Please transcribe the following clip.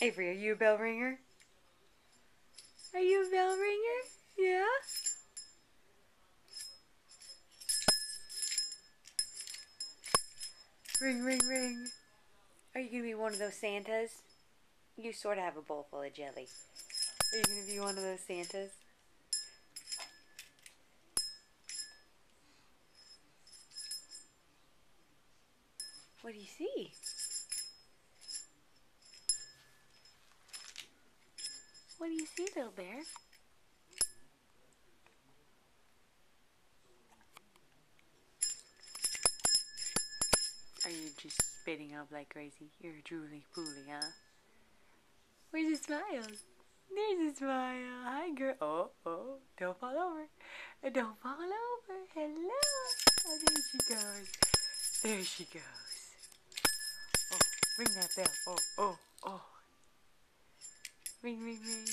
Avery, are you a bell ringer? Are you a bell ringer? Yeah? Ring, ring, ring. Are you going to be one of those Santas? You sort of have a bowl full of jelly. Are you going to be one of those Santas? What do you see? What do you see, little bear? Are you just spitting up like crazy? You're drooly pooly, huh? Where's the smiles? There's a smile. Hi, girl. Oh, oh. Don't fall over. Don't fall over. Hello. Oh, there she goes. There she goes. Oh, ring that bell. Oh, oh, oh. Ring, ring, ring.